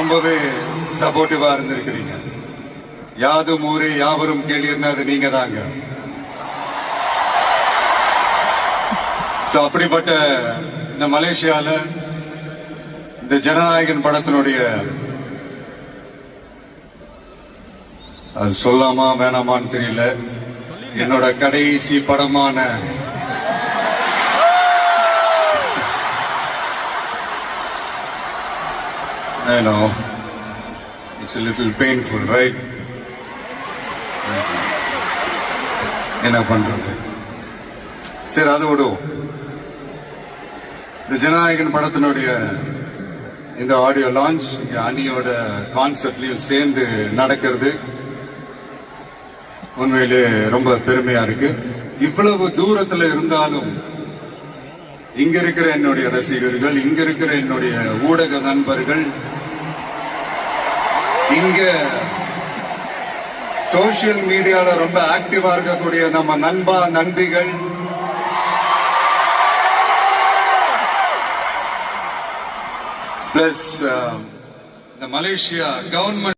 ரொம்பவே சப்போர்ட்டிவா இருந்திருக்கிறீங்க. யாதும் ஊரே யாவரும் கேள்வின்னா அது நீங்க தாங்க. அப்படிப்பட்ட இந்த மலேசியால இந்த ஜனநாயகன் படத்தினுடைய அது சொல்லாமா வேணாமான்னு தெரியல, என்னோட கடைசி படமான I know it's a little painful, right? என்ன பண்றது, சரி அதை விடுவோம். இந்த ஜனநாயகன் படத்தினுடைய இந்த ஆடியோ லான்ச் அணியோட கான்செப்ட்லயும் சேர்ந்து நடக்கிறது உண்மையிலே ரொம்ப பெருமையா இருக்கு. இவ்வளவு தூரத்துல இருந்தாலும் இங்க இருக்கிற என்னுடைய ரசிகர்கள், இங்க இருக்கிற என்னுடைய ஊடக நண்பர்கள், இங்க சோசியல் மீடியால ரொம்ப ஆக்டிவா இருக்கக்கூடிய நம்ம நண்பா நண்பிகள், பிளஸ் இந்த மலேசியா கவர்மெண்ட்